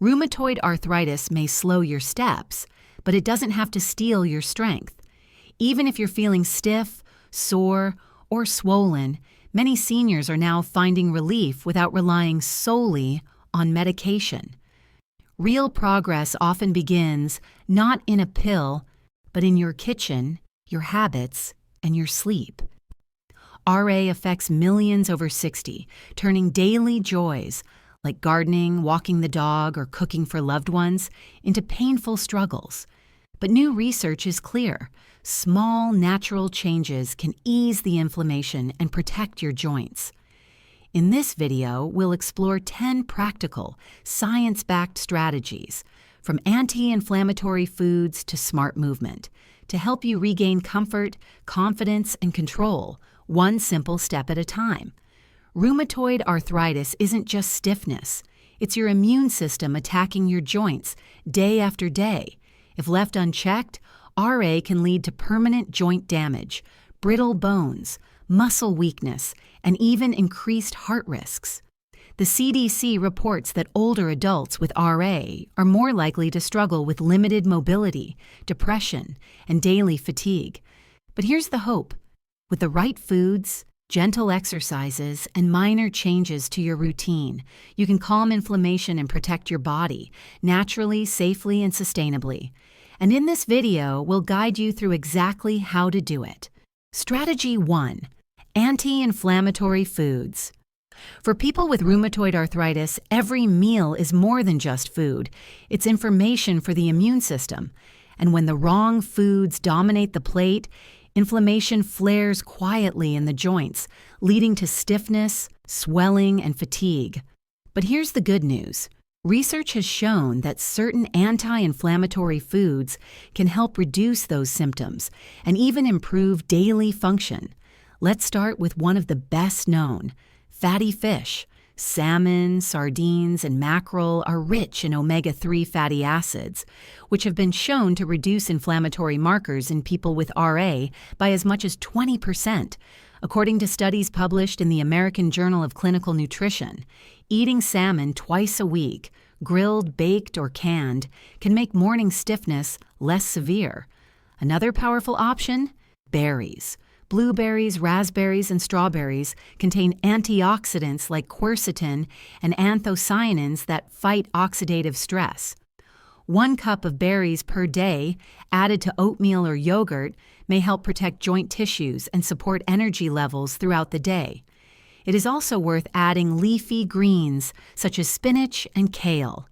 Rheumatoid arthritis may slow your steps, but it doesn't have to steal your strength. Even if you're feeling stiff, sore, or swollen, many seniors are now finding relief without relying solely on medication. Real progress often begins not in a pill, but in your kitchen, your habits, and your sleep. RA affects millions over 60, turning daily joys, like gardening, walking the dog, or cooking for loved ones, into painful struggles. But new research is clear. Small, natural changes can ease the inflammation and protect your joints. In this video, we'll explore 10 practical, science-backed strategies, from anti-inflammatory foods to smart movement, to help you regain comfort, confidence, and control, one simple step at a time. Rheumatoid arthritis isn't just stiffness. It's your immune system attacking your joints day after day. If left unchecked, RA can lead to permanent joint damage, brittle bones, muscle weakness, and even increased heart risks. The CDC reports that older adults with RA are more likely to struggle with limited mobility, depression, and daily fatigue. But here's the hope. With the right foods, gentle exercises, and minor changes to your routine, you can calm inflammation and protect your body, naturally, safely, and sustainably. And in this video, we'll guide you through exactly how to do it. Strategy 1. Anti-inflammatory foods. For people with rheumatoid arthritis, every meal is more than just food. It's information for the immune system. And when the wrong foods dominate the plate, inflammation flares quietly in the joints, leading to stiffness, swelling, and fatigue. But here's the good news. Research has shown that certain anti-inflammatory foods can help reduce those symptoms and even improve daily function. Let's start with one of the best known, fatty fish. Salmon, sardines, and mackerel are rich in omega-3 fatty acids, which have been shown to reduce inflammatory markers in people with RA by as much as 20%. According to studies published in the American Journal of Clinical Nutrition, eating salmon twice a week, grilled, baked, or canned, can make morning stiffness less severe. Another powerful option? Berries. Blueberries, raspberries, and strawberries contain antioxidants like quercetin and anthocyanins that fight oxidative stress. 1 cup of berries per day, added to oatmeal or yogurt, may help protect joint tissues and support energy levels throughout the day. It is also worth adding leafy greens such as spinach and kale.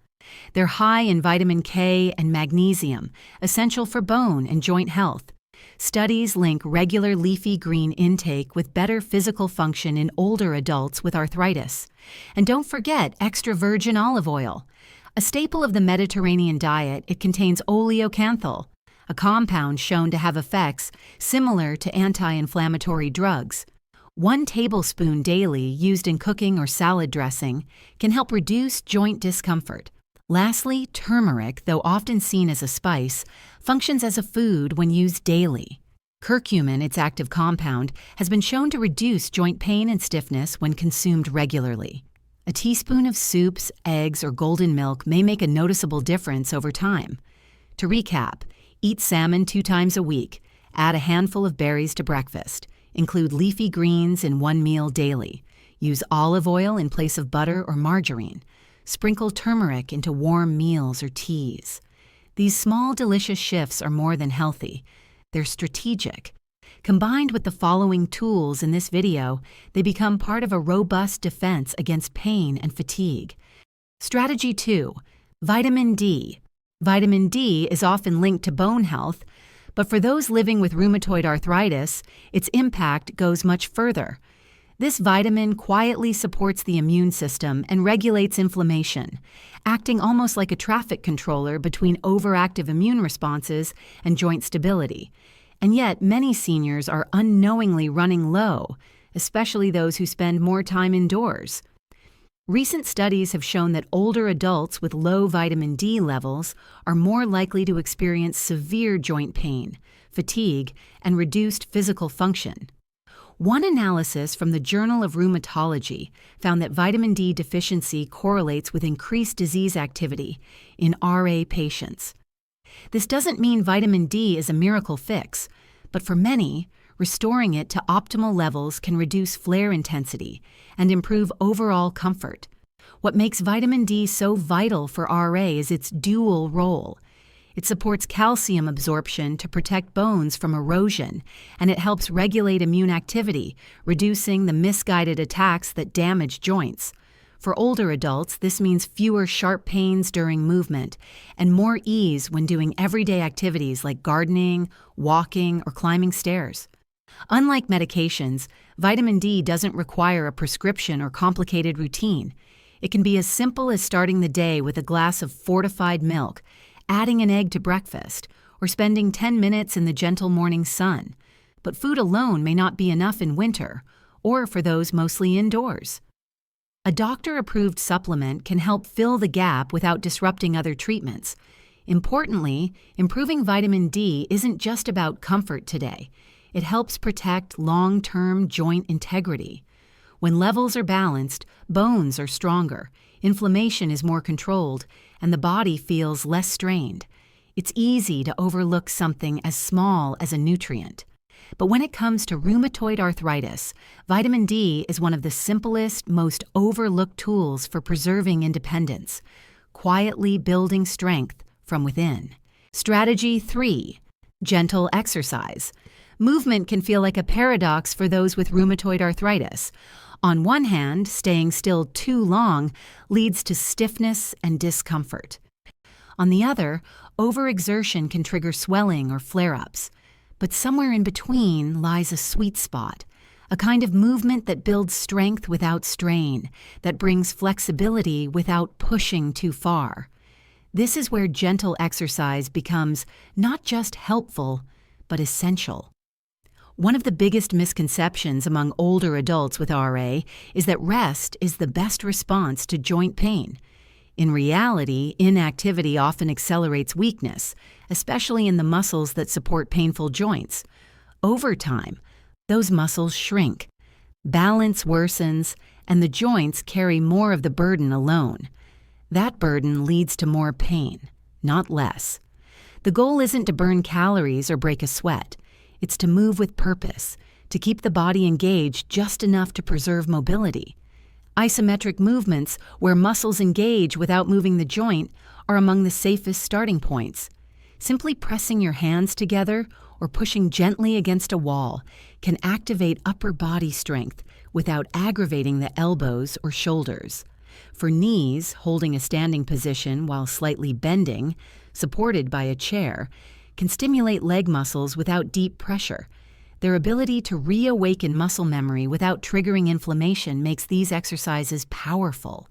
They're high in vitamin K and magnesium, essential for bone and joint health. Studies link regular leafy green intake with better physical function in older adults with arthritis. And don't forget extra virgin olive oil. A staple of the Mediterranean diet, it contains oleocanthal, a compound shown to have effects similar to anti-inflammatory drugs. 1 tablespoon daily used in cooking or salad dressing can help reduce joint discomfort. Lastly, turmeric, though often seen as a spice, functions as a food when used daily. Curcumin, its active compound, has been shown to reduce joint pain and stiffness when consumed regularly. A teaspoon of soups, eggs, or golden milk may make a noticeable difference over time. To recap, eat salmon 2 times a week, add a handful of berries to breakfast, include leafy greens in 1 meal daily, use olive oil in place of butter or margarine, sprinkle turmeric into warm meals or teas. These small, delicious shifts are more than healthy. They're strategic. Combined with the following tools in this video, they become part of a robust defense against pain and fatigue. Strategy 2. Vitamin D. Vitamin D is often linked to bone health, but for those living with rheumatoid arthritis, its impact goes much further. This vitamin quietly supports the immune system and regulates inflammation, acting almost like a traffic controller between overactive immune responses and joint stability. And yet, many seniors are unknowingly running low, especially those who spend more time indoors. Recent studies have shown that older adults with low vitamin D levels are more likely to experience severe joint pain, fatigue, and reduced physical function. One analysis from the Journal of Rheumatology found that vitamin D deficiency correlates with increased disease activity in RA patients. This doesn't mean vitamin D is a miracle fix, but for many, restoring it to optimal levels can reduce flare intensity and improve overall comfort. What makes vitamin D so vital for RA is its dual role. It supports calcium absorption to protect bones from erosion, and it helps regulate immune activity, reducing the misguided attacks that damage joints. For older adults, this means fewer sharp pains during movement and more ease when doing everyday activities like gardening, walking, or climbing stairs. Unlike medications, vitamin D doesn't require a prescription or complicated routine. It can be as simple as starting the day with a glass of fortified milk, adding an egg to breakfast, or spending 10 minutes in the gentle morning sun. But food alone may not be enough in winter, or for those mostly indoors. A doctor-approved supplement can help fill the gap without disrupting other treatments. Importantly, improving vitamin D isn't just about comfort today. It helps protect long-term joint integrity. When levels are balanced, bones are stronger, inflammation is more controlled, and the body feels less strained. It's easy to overlook something as small as a nutrient. But when it comes to rheumatoid arthritis, vitamin D is one of the simplest, most overlooked tools for preserving independence, quietly building strength from within. Strategy 3. Gentle exercise. Movement can feel like a paradox for those with rheumatoid arthritis. On one hand, staying still too long leads to stiffness and discomfort. On the other, overexertion can trigger swelling or flare-ups. But somewhere in between lies a sweet spot, a kind of movement that builds strength without strain, that brings flexibility without pushing too far. This is where gentle exercise becomes not just helpful, but essential. One of the biggest misconceptions among older adults with RA is that rest is the best response to joint pain. In reality, inactivity often accelerates weakness, especially in the muscles that support painful joints. Over time, those muscles shrink, balance worsens, and the joints carry more of the burden alone. That burden leads to more pain, not less. The goal isn't to burn calories or break a sweat. It's to move with purpose, to keep the body engaged just enough to preserve mobility. Isometric movements, where muscles engage without moving the joint, are among the safest starting points. Simply pressing your hands together or pushing gently against a wall can activate upper body strength without aggravating the elbows or shoulders. For knees, holding a standing position while slightly bending, supported by a chair, can stimulate leg muscles without deep pressure. Their ability to reawaken muscle memory without triggering inflammation makes these exercises powerful.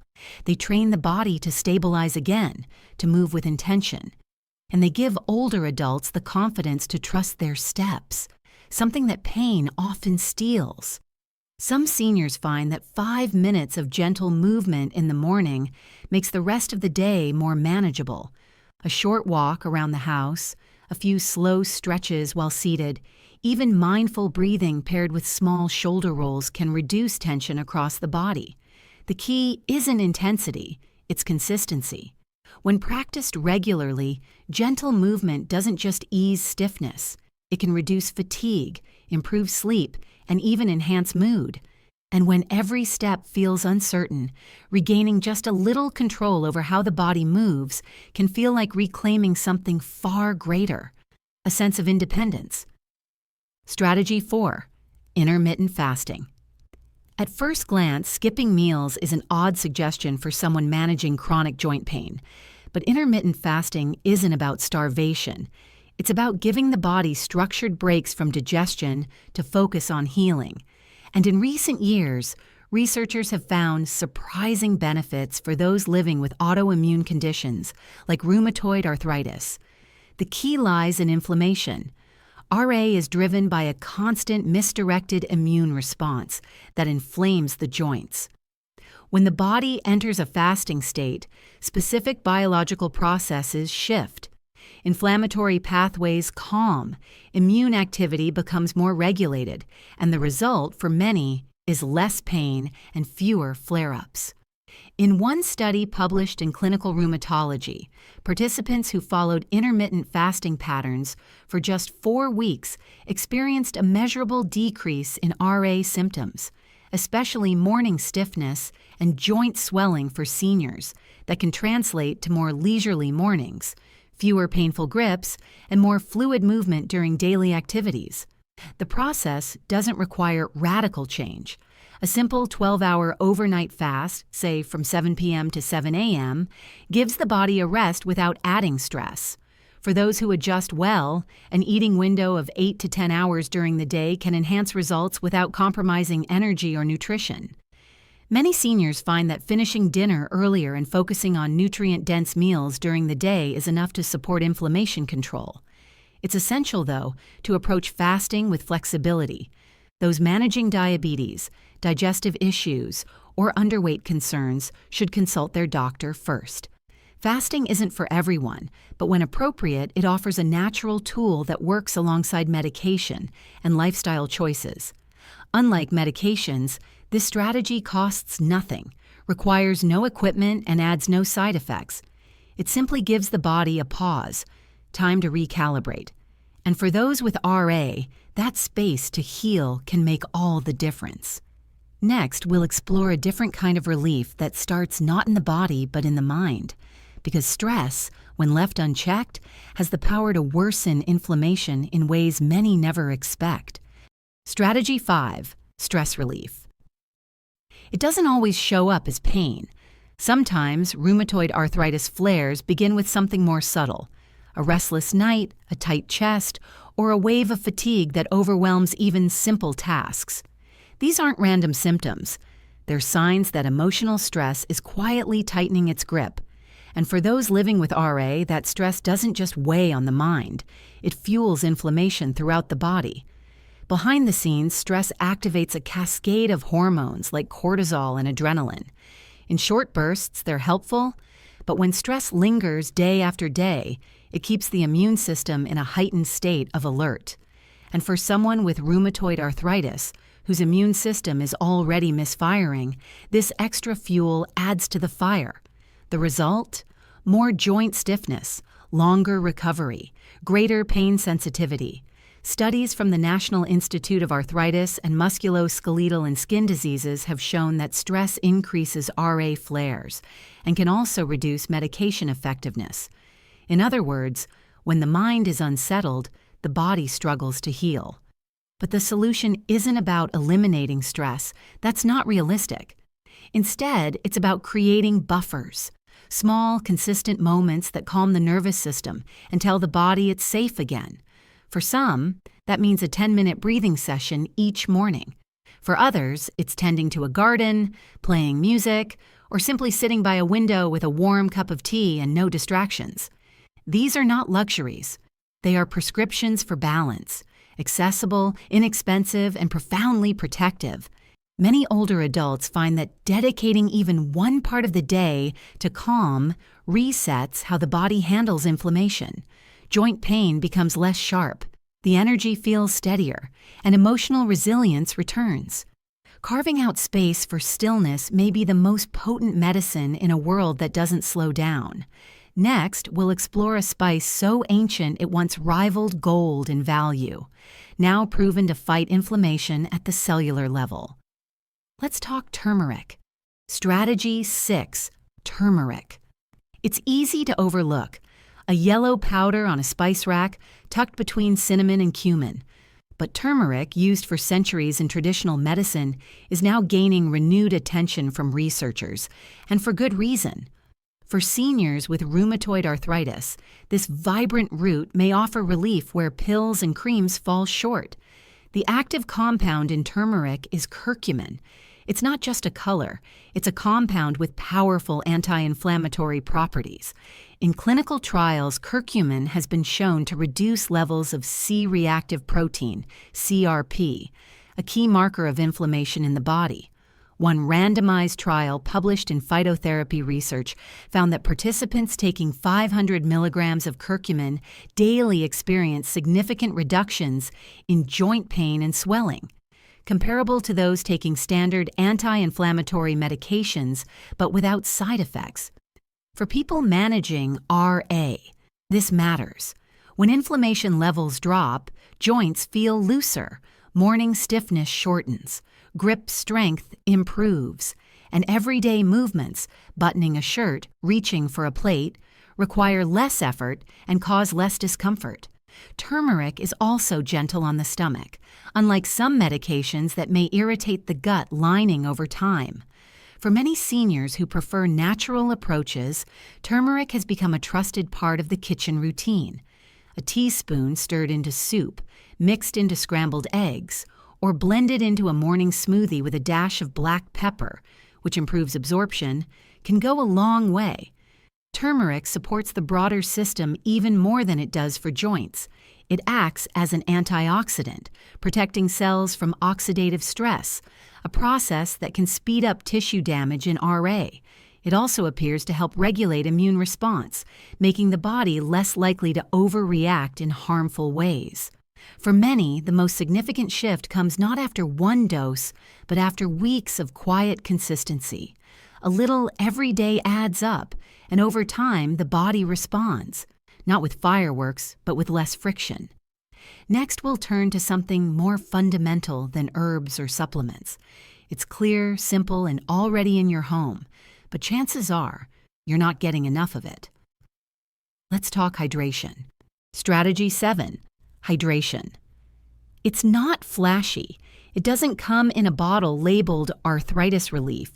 They train the body to stabilize again, to move with intention. And they give older adults the confidence to trust their steps, something that pain often steals. Some seniors find that 5 minutes of gentle movement in the morning makes the rest of the day more manageable. A short walk around the house, a few slow stretches while seated, even mindful breathing paired with small shoulder rolls can reduce tension across the body. The key isn't intensity, it's consistency. When practiced regularly, gentle movement doesn't just ease stiffness. It can reduce fatigue, improve sleep, and even enhance mood. And when every step feels uncertain, regaining just a little control over how the body moves can feel like reclaiming something far greater, a sense of independence. Strategy 4. Intermittent fasting. At first glance, skipping meals is an odd suggestion for someone managing chronic joint pain. But intermittent fasting isn't about starvation. It's about giving the body structured breaks from digestion to focus on healing. And in recent years, researchers have found surprising benefits for those living with autoimmune conditions like rheumatoid arthritis. The key lies in inflammation. RA is driven by a constant misdirected immune response that inflames the joints. When the body enters a fasting state, specific biological processes shift. Inflammatory pathways calm, immune activity becomes more regulated, and the result for many is less pain and fewer flare-ups. In one study published in Clinical Rheumatology, participants who followed intermittent fasting patterns for just 4 weeks experienced a measurable decrease in RA symptoms, especially morning stiffness and joint swelling for seniors that can translate to more leisurely mornings, fewer painful grips, and more fluid movement during daily activities. The process doesn't require radical change. A simple 12-hour overnight fast, say from 7 p.m. to 7 a.m., gives the body a rest without adding stress. For those who adjust well, an eating window of 8 to 10 hours during the day can enhance results without compromising energy or nutrition. Many seniors find that finishing dinner earlier and focusing on nutrient-dense meals during the day is enough to support inflammation control. It's essential, though, to approach fasting with flexibility. Those managing diabetes, digestive issues, or underweight concerns should consult their doctor first. Fasting isn't for everyone, but when appropriate, it offers a natural tool that works alongside medication and lifestyle choices. Unlike medications, this strategy costs nothing, requires no equipment, and adds no side effects. It simply gives the body a pause, time to recalibrate. And for those with RA, that space to heal can make all the difference. Next, we'll explore a different kind of relief that starts not in the body but in the mind, because stress, when left unchecked, has the power to worsen inflammation in ways many never expect. Strategy 5: Stress relief. It doesn't always show up as pain. Sometimes rheumatoid arthritis flares begin with something more subtle: a restless night, a tight chest, or a wave of fatigue that overwhelms even simple tasks. These aren't random symptoms. They're signs that emotional stress is quietly tightening its grip. And for those living with RA, that stress doesn't just weigh on the mind. It fuels inflammation throughout the body. Behind the scenes, stress activates a cascade of hormones like cortisol and adrenaline. In short bursts, they're helpful, but when stress lingers day after day, it keeps the immune system in a heightened state of alert. And for someone with rheumatoid arthritis, whose immune system is already misfiring, this extra fuel adds to the fire. The result? More joint stiffness, longer recovery, greater pain sensitivity. Studies from the National Institute of Arthritis and Musculoskeletal and Skin Diseases have shown that stress increases RA flares and can also reduce medication effectiveness. In other words, when the mind is unsettled, the body struggles to heal. But the solution isn't about eliminating stress. That's not realistic. Instead, it's about creating buffers, small, consistent moments that calm the nervous system and tell the body it's safe again. For some, that means a 10-minute breathing session each morning. For others, it's tending to a garden, playing music, or simply sitting by a window with a warm cup of tea and no distractions. These are not luxuries. They are prescriptions for balance, accessible, inexpensive, and profoundly protective. Many older adults find that dedicating even one part of the day to calm resets how the body handles inflammation. Joint pain becomes less sharp, the energy feels steadier, and emotional resilience returns. Carving out space for stillness may be the most potent medicine in a world that doesn't slow down. Next, we'll explore a spice so ancient it once rivaled gold in value, now proven to fight inflammation at the cellular level. Let's talk turmeric. Strategy 6: Turmeric. It's easy to overlook. A yellow powder on a spice rack tucked between cinnamon and cumin. But turmeric, used for centuries in traditional medicine, is now gaining renewed attention from researchers, and for good reason. For seniors with rheumatoid arthritis, this vibrant root may offer relief where pills and creams fall short. The active compound in turmeric is curcumin. It's not just a color, it's a compound with powerful anti-inflammatory properties. In clinical trials, curcumin has been shown to reduce levels of C-reactive protein, CRP, a key marker of inflammation in the body. One randomized trial published in Phytotherapy Research found that participants taking 500 milligrams of curcumin daily experienced significant reductions in joint pain and swelling, comparable to those taking standard anti-inflammatory medications but without side effects. For people managing RA, this matters. When inflammation levels drop, joints feel looser, morning stiffness shortens, grip strength improves, and everyday movements, buttoning a shirt, reaching for a plate, require less effort and cause less discomfort. Turmeric is also gentle on the stomach, unlike some medications that may irritate the gut lining over time. For many seniors who prefer natural approaches, turmeric has become a trusted part of the kitchen routine. A teaspoon stirred into soup, mixed into scrambled eggs, or blended into a morning smoothie with a dash of black pepper, which improves absorption, can go a long way. Turmeric supports the broader system even more than it does for joints. It acts as an antioxidant, protecting cells from oxidative stress, a process that can speed up tissue damage in RA. It also appears to help regulate immune response, making the body less likely to overreact in harmful ways. For many, the most significant shift comes not after one dose, but after weeks of quiet consistency. A little every day adds up, and over time the body responds, not with fireworks, but with less friction. Next, we'll turn to something more fundamental than herbs or supplements. It's clear, simple, and already in your home, but chances are you're not getting enough of it. Let's talk hydration. Strategy 7. Hydration. It's not flashy. It doesn't come in a bottle labeled arthritis relief.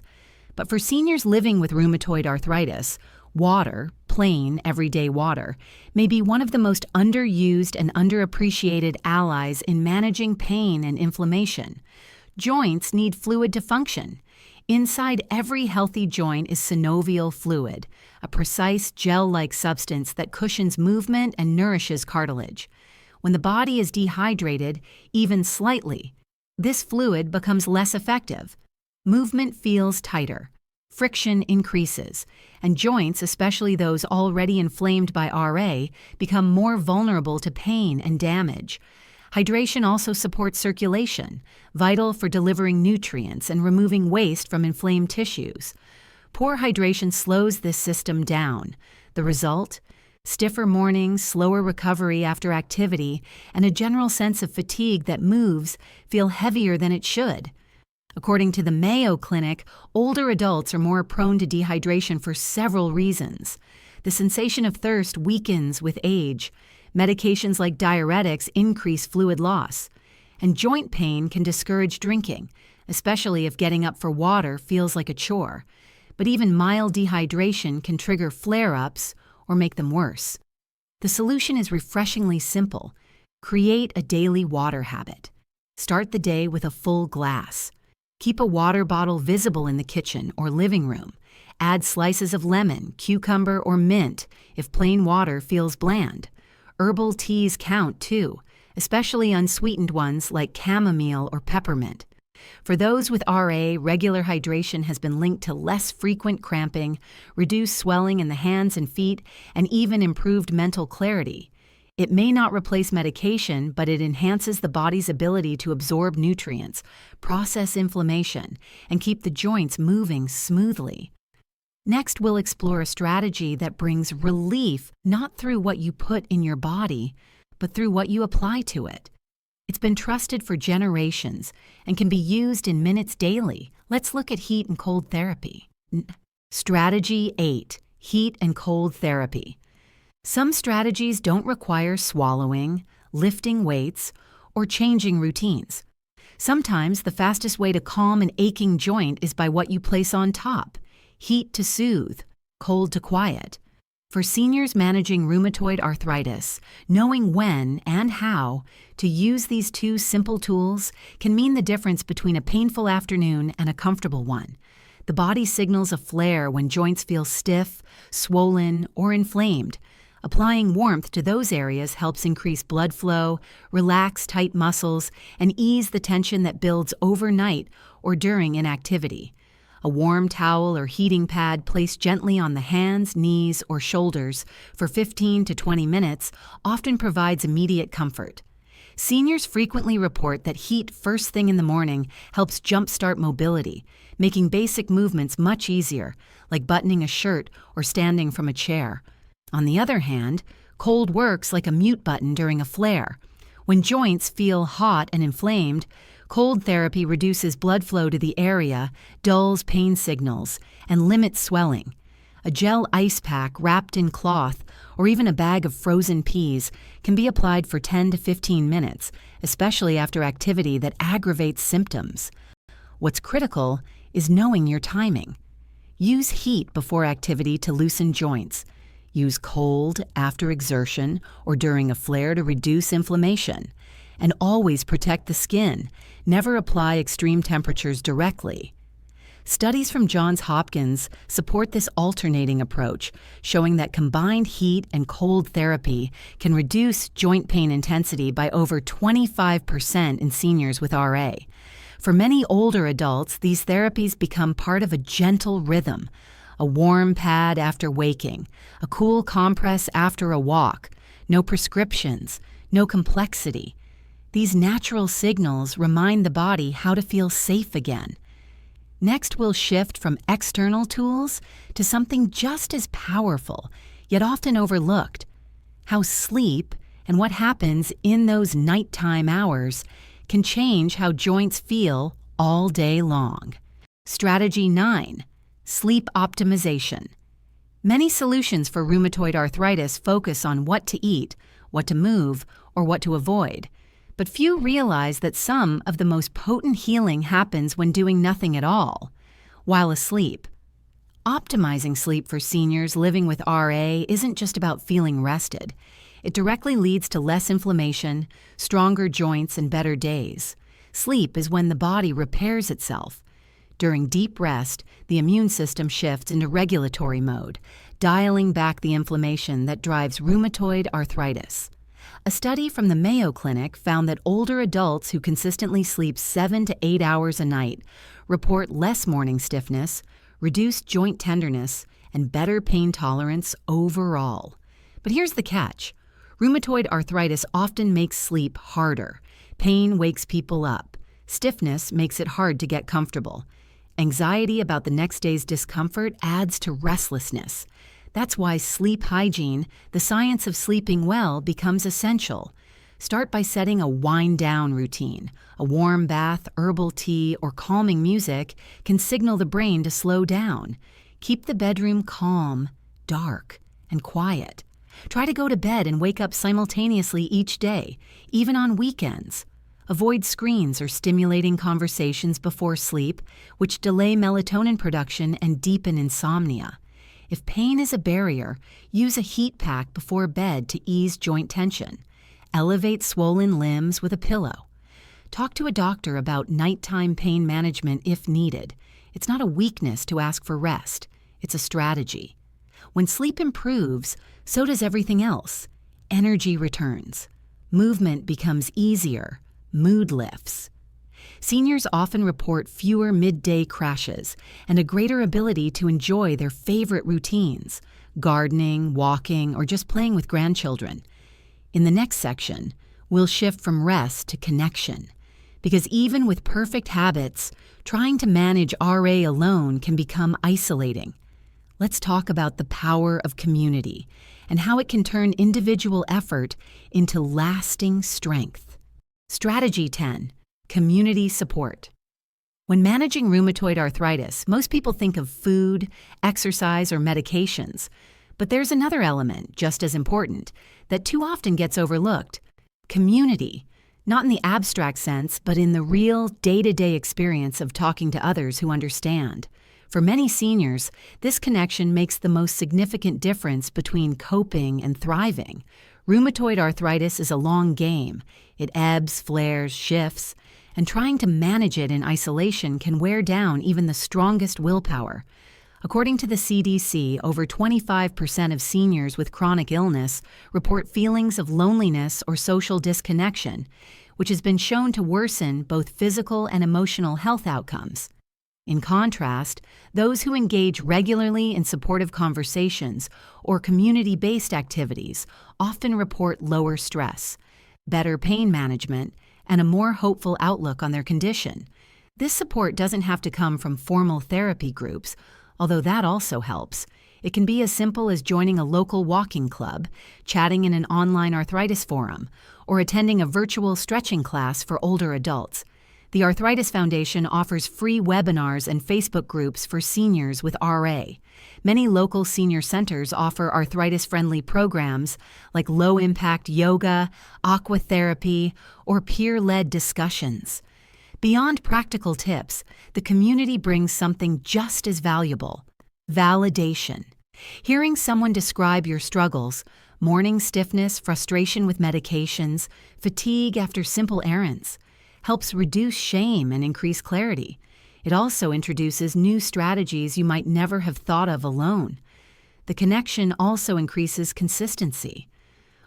But for seniors living with rheumatoid arthritis, water, plain, everyday water, may be one of the most underused and underappreciated allies in managing pain and inflammation. Joints need fluid to function. Inside every healthy joint is synovial fluid, a precise gel-like substance that cushions movement and nourishes cartilage. When the body is dehydrated, even slightly, this fluid becomes less effective. Movement feels tighter, friction increases, and joints, especially those already inflamed by RA, become more vulnerable to pain and damage. Hydration also supports circulation, vital for delivering nutrients and removing waste from inflamed tissues. Poor hydration slows this system down. The result? Stiffer mornings, slower recovery after activity, and a general sense of fatigue that moves feel heavier than it should. According to the Mayo Clinic, older adults are more prone to dehydration for several reasons. The sensation of thirst weakens with age. Medications like diuretics increase fluid loss. And joint pain can discourage drinking, especially if getting up for water feels like a chore. But even mild dehydration can trigger flare-ups or make them worse. The solution is refreshingly simple. Create a daily water habit. Start the day with a full glass. Keep a water bottle visible in the kitchen or living room. Add slices of lemon, cucumber, or mint if plain water feels bland. Herbal teas count too, especially unsweetened ones like chamomile or peppermint. For those with RA, regular hydration has been linked to less frequent cramping, reduced swelling in the hands and feet, and even improved mental clarity. It may not replace medication, but it enhances the body's ability to absorb nutrients, process inflammation, and keep the joints moving smoothly. Next, we'll explore a strategy that brings relief not through what you put in your body, but through what you apply to it. It's been trusted for generations and can be used in minutes daily. Let's look at heat and cold therapy. Strategy 8. Heat and cold therapy. Some strategies don't require swallowing, lifting weights, or changing routines. Sometimes the fastest way to calm an aching joint is by what you place on top. Heat to soothe, cold to quiet. For seniors managing rheumatoid arthritis, knowing when and how to use these two simple tools can mean the difference between a painful afternoon and a comfortable one. The body signals a flare when joints feel stiff, swollen, or inflamed, Applying warmth to those areas helps increase blood flow, relax tight muscles, and ease the tension that builds overnight or during inactivity. A warm towel or heating pad placed gently on the hands, knees, or shoulders for 15 to 20 minutes often provides immediate comfort. Seniors frequently report that heat first thing in the morning helps jumpstart mobility, making basic movements much easier, like buttoning a shirt or standing from a chair. On the other hand, cold works like a mute button during a flare. When joints feel hot and inflamed, cold therapy reduces blood flow to the area, dulls pain signals, and limits swelling. A gel ice pack wrapped in cloth or even a bag of frozen peas can be applied for 10 to 15 minutes, especially after activity that aggravates symptoms. What's critical is knowing your timing. Use heat before activity to loosen joints. Use cold after exertion or during a flare to reduce inflammation. And always protect the skin. Never apply extreme temperatures directly. Studies from Johns Hopkins support this alternating approach, showing that combined heat and cold therapy can reduce joint pain intensity by over 25% in seniors with RA. For many older adults, these therapies become part of a gentle rhythm. A warm pad after waking, a cool compress after a walk, no prescriptions, no complexity. These natural signals remind the body how to feel safe again. Next, we'll shift from external tools to something just as powerful, yet often overlooked: how sleep and what happens in those nighttime hours can change how joints feel all day long. Strategy 9. Sleep optimization. Many solutions for rheumatoid arthritis focus on what to eat, what to move, or what to avoid. But few realize that some of the most potent healing happens when doing nothing at all, while asleep. Optimizing sleep for seniors living with RA isn't just about feeling rested. It directly leads to less inflammation, stronger joints, and better days. Sleep is when the body repairs itself. During deep rest, the immune system shifts into regulatory mode, dialing back the inflammation that drives rheumatoid arthritis. A study from the Mayo Clinic found that older adults who consistently sleep 7 to 8 hours a night report less morning stiffness, reduced joint tenderness, and better pain tolerance overall. But here's the catch. Rheumatoid arthritis often makes sleep harder. Pain wakes people up. Stiffness makes it hard to get comfortable. Anxiety about the next day's discomfort adds to restlessness. That's why sleep hygiene, the science of sleeping well, becomes essential. Start by setting a wind-down routine. A warm bath, herbal tea, or calming music can signal the brain to slow down. Keep the bedroom calm, dark, and quiet. Try to go to bed and wake up simultaneously each day, even on weekends. Avoid screens or stimulating conversations before sleep, which delay melatonin production and deepen insomnia. If pain is a barrier, use a heat pack before bed to ease joint tension. Elevate swollen limbs with a pillow. Talk to a doctor about nighttime pain management if needed. It's not a weakness to ask for rest. It's a strategy. When sleep improves, so does everything else. Energy returns. Movement becomes easier. Mood lifts. Seniors often report fewer midday crashes and a greater ability to enjoy their favorite routines, gardening, walking, or just playing with grandchildren. In the next section, we'll shift from rest to connection, because even with perfect habits, trying to manage RA alone can become isolating. Let's talk about the power of community and how it can turn individual effort into lasting strength. Strategy 10. Community support. When managing rheumatoid arthritis, most people think of food, exercise, or medications. But there's another element, just as important, that too often gets overlooked: community. Not in the abstract sense, but in the real day-to-day experience of talking to others who understand. For many seniors, this connection makes the most significant difference between coping and thriving. Rheumatoid arthritis is a long game. It ebbs, flares, shifts, and trying to manage it in isolation can wear down even the strongest willpower. According to the CDC, over 25% of seniors with chronic illness report feelings of loneliness or social disconnection, which has been shown to worsen both physical and emotional health outcomes. In contrast, those who engage regularly in supportive conversations or community-based activities often report lower stress, better pain management, and a more hopeful outlook on their condition. This support doesn't have to come from formal therapy groups, although that also helps. It can be as simple as joining a local walking club, chatting in an online arthritis forum, or attending a virtual stretching class for older adults. The Arthritis Foundation offers free webinars and Facebook groups for seniors with RA. Many local senior centers offer arthritis-friendly programs like low-impact yoga, aqua therapy, or peer-led discussions. Beyond practical tips, the community brings something just as valuable: validation. Hearing someone describe your struggles, morning stiffness, frustration with medications, fatigue after simple errands, helps reduce shame and increase clarity. It also introduces new strategies you might never have thought of alone. The connection also increases consistency.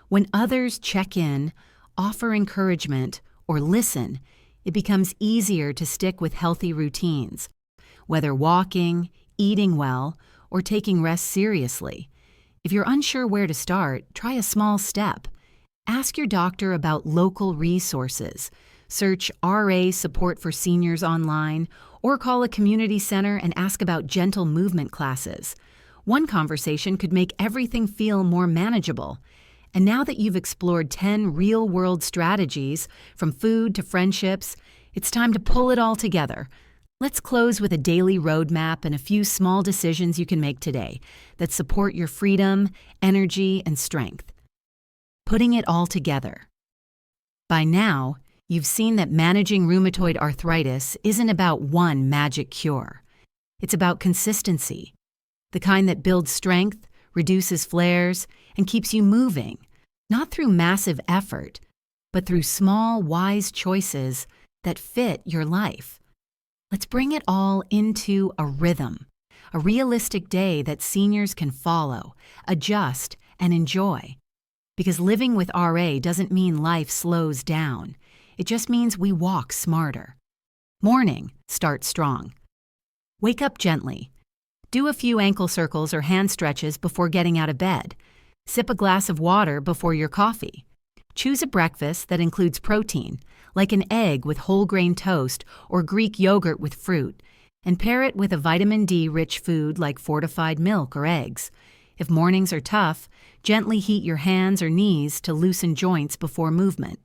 When others check in, offer encouragement, or listen, it becomes easier to stick with healthy routines, whether walking, eating well, or taking rest seriously. If you're unsure where to start, try a small step. Ask your doctor about local resources. Search RA support for seniors online, or call a community center and ask about gentle movement classes. One conversation could make everything feel more manageable. And now that you've explored 10 real-world strategies, from food to friendships, it's time to pull it all together. Let's close with a daily roadmap and a few small decisions you can make today that support your freedom, energy, and strength. Putting it all together. By now, you've seen that managing rheumatoid arthritis isn't about one magic cure. It's about consistency, the kind that builds strength, reduces flares, and keeps you moving, not through massive effort, but through small, wise choices that fit your life. Let's bring it all into a rhythm, a realistic day that seniors can follow, adjust, and enjoy. Because living with RA doesn't mean life slows down. It just means we walk smarter. Morning, start strong. Wake up gently. Do a few ankle circles or hand stretches before getting out of bed. Sip a glass of water before your coffee. Choose a breakfast that includes protein, like an egg with whole grain toast or Greek yogurt with fruit, and pair it with a vitamin D-rich food like fortified milk or eggs. If mornings are tough, gently heat your hands or knees to loosen joints before movement.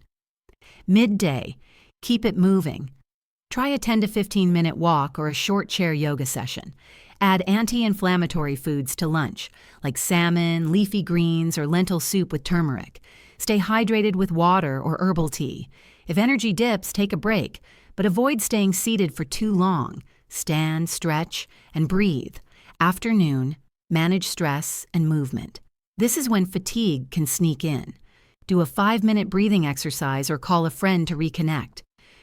Midday, keep it moving. Try a 10 to 15-minute walk or a short chair yoga session. Add anti-inflammatory foods to lunch, like salmon, leafy greens, or lentil soup with turmeric. Stay hydrated with water or herbal tea. If energy dips, take a break, but avoid staying seated for too long. Stand, stretch, and breathe. Afternoon, manage stress and movement. This is when fatigue can sneak in. Do a 5-minute breathing exercise or call a friend to reconnect.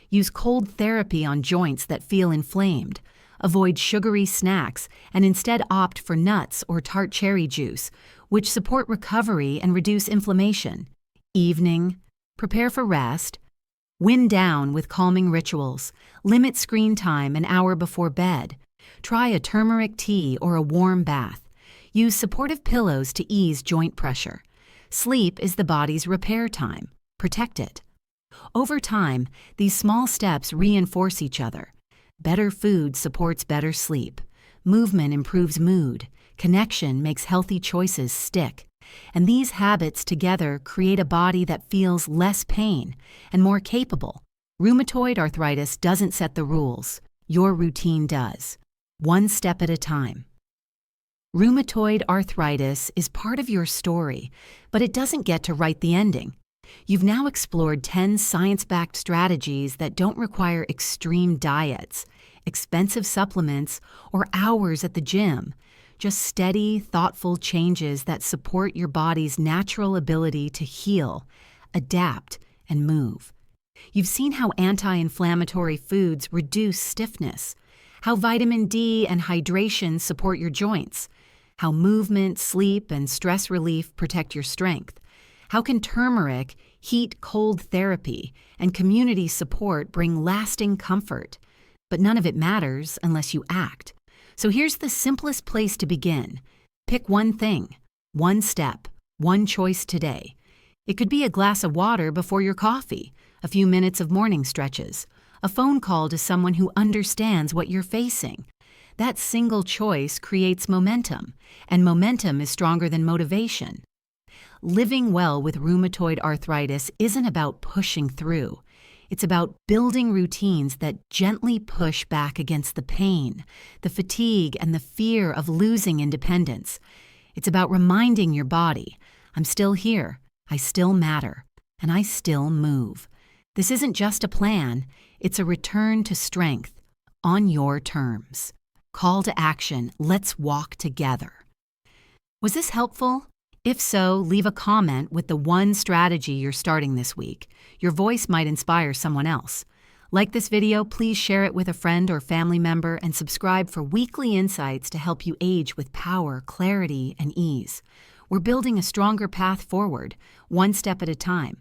Use cold therapy on joints that feel inflamed. Avoid sugary snacks and instead opt for nuts or tart cherry juice, which support recovery and reduce inflammation. Evening, prepare for rest. Wind down with calming rituals. Limit screen time an hour before bed. Try a turmeric tea or a warm bath. Use supportive pillows to ease joint pressure. Sleep is the body's repair time. Protect it. Over time, these small steps reinforce each other. Better food supports better sleep. Movement improves mood. Connection makes healthy choices stick. And these habits together create a body that feels less pain and more capable. Rheumatoid arthritis doesn't set the rules. Your routine does. One step at a time. Rheumatoid arthritis is part of your story, but it doesn't get to write the ending. You've now explored 10 science-backed strategies that don't require extreme diets, expensive supplements, or hours at the gym. Just steady, thoughtful changes that support your body's natural ability to heal, adapt, and move. You've seen how anti-inflammatory foods reduce stiffness, how vitamin D and hydration support your joints, how movement, sleep, and stress relief protect your strength. How can turmeric, heat-cold therapy, and community support bring lasting comfort? But none of it matters unless you act. So here's the simplest place to begin. Pick one thing, one step, one choice today. It could be a glass of water before your coffee, a few minutes of morning stretches, a phone call to someone who understands what you're facing. That single choice creates momentum, and momentum is stronger than motivation. Living well with rheumatoid arthritis isn't about pushing through. It's about building routines that gently push back against the pain, the fatigue, and the fear of losing independence. It's about reminding your body, I'm still here, I still matter, and I still move. This isn't just a plan, it's a return to strength, on your terms. Call to action, let's walk together. Was this helpful? If so, leave a comment with the one strategy you're starting this week. Your voice might inspire someone else. Like this video, please share it with a friend or family member and subscribe for weekly insights to help you age with power, clarity, and ease. We're building a stronger path forward, one step at a time.